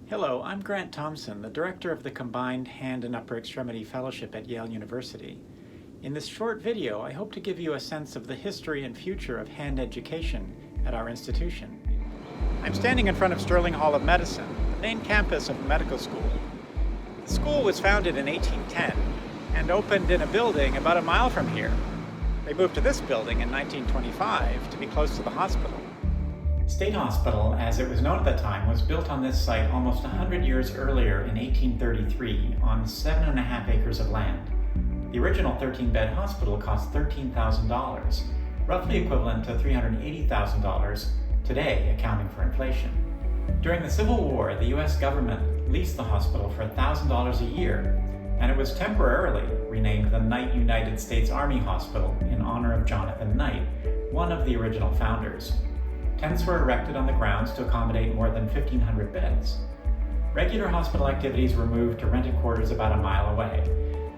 Hello, I'm Grant Thompson, the director of the Combined Hand and Upper Extremity Fellowship at Yale University. In this short video, I hope to give you a sense of the history and future of hand education at our institution. I'm standing in front of Sterling Hall of Medicine, the main campus of the medical school. The school was founded in 1810 and opened in a building about a mile from here. They moved to this building in 1925 to be close to the hospital. State Hospital, as it was known at the time, was built on this site almost 100 years earlier in 1833 on 7.5 acres of land. The original 13-bed hospital cost $13,000, roughly equivalent to $380,000 today, accounting for inflation. During the Civil War, the U.S. government leased the hospital for $1,000 a year, and it was temporarily renamed the Knight United States Army Hospital in honor of Jonathan Knight, one of the original founders. Tents were erected on the grounds to accommodate more than 1,500 beds. Regular hospital activities were moved to rented quarters about a mile away.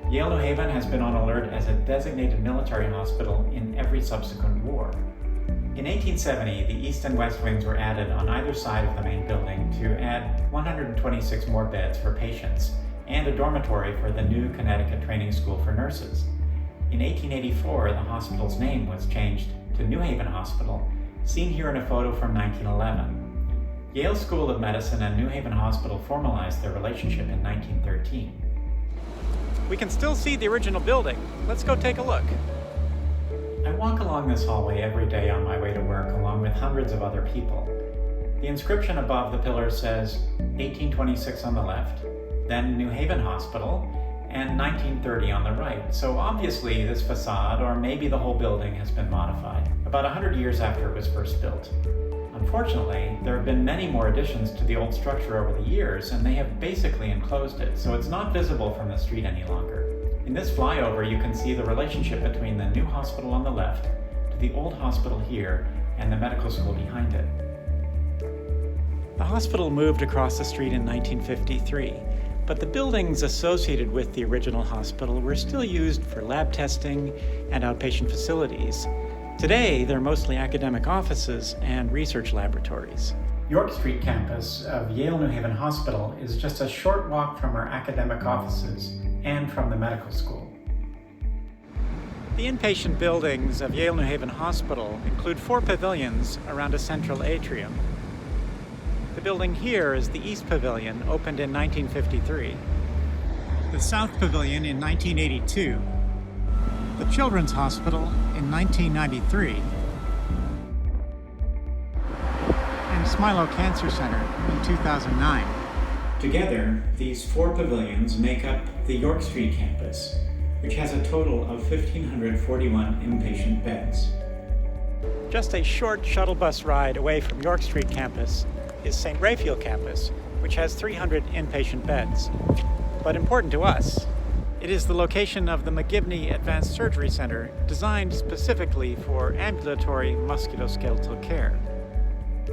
Yale New Haven has been on alert as a designated military hospital in every subsequent war. In 1870, the east and west wings were added on either side of the main building to add 126 more beds for patients and a dormitory for the new Connecticut Training School for Nurses. In 1884, the hospital's name was changed to New Haven Hospital, seen here in a photo from 1911. Yale School of Medicine and New Haven Hospital formalized their relationship in 1913. We can still see the original building. Let's go take a look. I walk along this hallway every day on my way to work, along with hundreds of other people. The inscription above the pillars says 1826 on the left, then New Haven Hospital, and 1930 on the right. So obviously this facade, or maybe the whole building, has been modified about 100 years after it was first built. Unfortunately, there have been many more additions to the old structure over the years, and they have basically enclosed it, so it's not visible from the street any longer. In this flyover, you can see the relationship between the new hospital on the left to the old hospital here and the medical school behind it. The hospital moved across the street in 1953. But the buildings associated with the original hospital were still used for lab testing and outpatient facilities. Today, they're mostly academic offices and research laboratories. York Street campus of Yale New Haven Hospital is just a short walk from our academic offices and from the medical school. The inpatient buildings of Yale New Haven Hospital include 4 pavilions around a central atrium. The building here is the East Pavilion, opened in 1953. The South Pavilion in 1982. The Children's Hospital in 1993. And Smilow Cancer Center in 2009. Together, these 4 pavilions make up the York Street campus, which has a total of 1,541 inpatient beds. Just a short shuttle bus ride away from York Street campus is St. Raphael campus, which has 300 inpatient beds. But important to us, it is the location of the McGivney Advanced Surgery Center, designed specifically for ambulatory musculoskeletal care.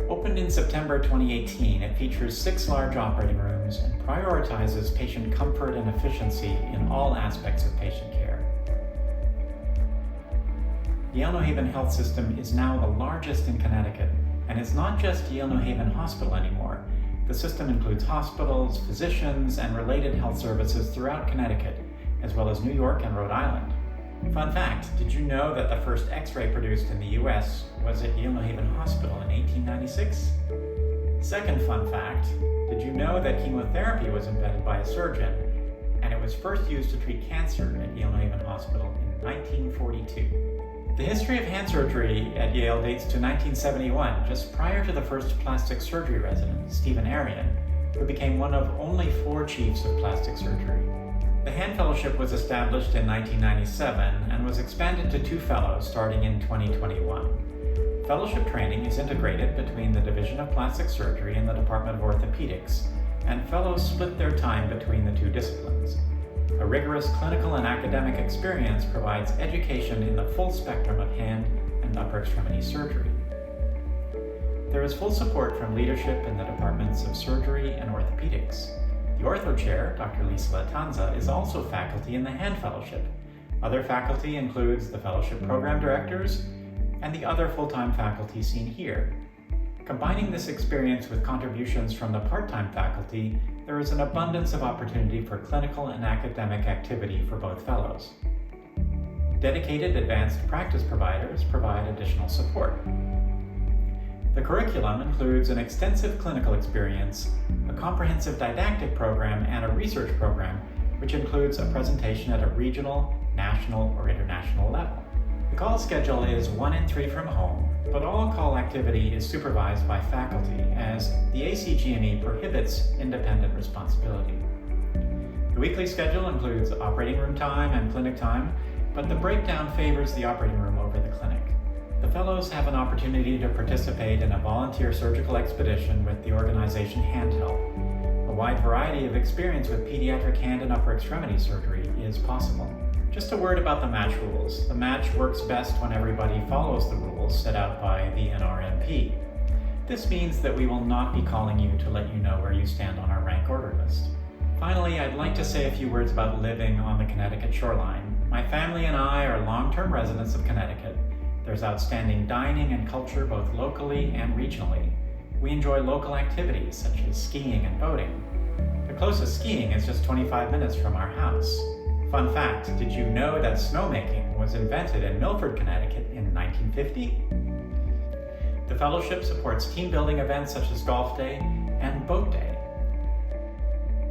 Opened in September 2018, it features 6 large operating rooms and prioritizes patient comfort and efficiency in all aspects of patient care. Yale New Haven Health System is now the largest in Connecticut, and it's not just Yale New Haven Hospital anymore. The system includes hospitals, physicians, and related health services throughout Connecticut, as well as New York and Rhode Island. Fun fact, did you know that the first X-ray produced in the US was at Yale New Haven Hospital in 1896? Second fun fact, did you know that chemotherapy was invented by a surgeon, and it was first used to treat cancer at Yale New Haven Hospital in 1942? The history of hand surgery at Yale dates to 1971, just prior to the first plastic surgery resident, Stephen Arion, who became one of only 4 chiefs of plastic surgery. The Hand Fellowship was established in 1997 and was expanded to 2 fellows starting in 2021. Fellowship training is integrated between the Division of Plastic Surgery and the Department of Orthopedics, and fellows split their time between the 2 disciplines. A rigorous clinical and academic experience provides education in the full spectrum of hand and upper extremity surgery. There is full support from leadership in the departments of surgery and orthopedics. The ortho chair, Dr. Lisa Latanza, is also faculty in the Hand Fellowship. Other faculty includes the fellowship program directors and the other full-time faculty seen here. Combining this experience with contributions from the part-time faculty, there is an abundance of opportunity for clinical and academic activity for both fellows. Dedicated advanced practice providers provide additional support. The curriculum includes an extensive clinical experience, a comprehensive didactic program, and a research program, which includes a presentation at a regional, national, or international level. The call schedule is 1 in 3 from home, but all call activity is supervised by faculty as the ACG&E prohibits independent responsibility. The weekly schedule includes operating room time and clinic time, but the breakdown favors the operating room over the clinic. The fellows have an opportunity to participate in a volunteer surgical expedition with the organization Handhelp. A wide variety of experience with pediatric hand and upper extremity surgery is possible. Just a word about the match rules. The match works best when everybody follows the rules set out by the NRMP. This means that we will not be calling you to let you know where you stand on our rank order list. Finally, I'd like to say a few words about living on the Connecticut shoreline. My family and I are long-term residents of Connecticut. There's outstanding dining and culture both locally and regionally. We enjoy local activities such as skiing and boating. The closest skiing is just 25 minutes from our house. Fun fact, did you know that snowmaking was invented in Milford, Connecticut in 1950? The fellowship supports team building events such as Golf Day and Boat Day.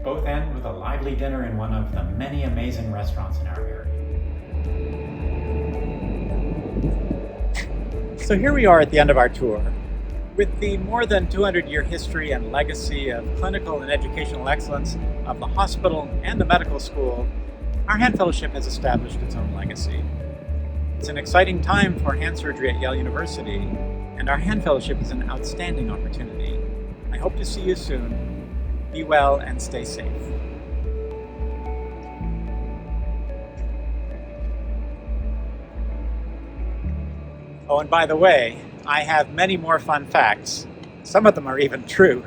Both end with a lively dinner in one of the many amazing restaurants in our area. So here we are at the end of our tour. With the more than 200-year history and legacy of clinical and educational excellence of the hospital and the medical school, our hand fellowship has established its own legacy. It's an exciting time for hand surgery at Yale University, and our hand fellowship is an outstanding opportunity. I hope to see you soon. Be well and stay safe. Oh, and by the way, I have many more fun facts. Some of them are even true.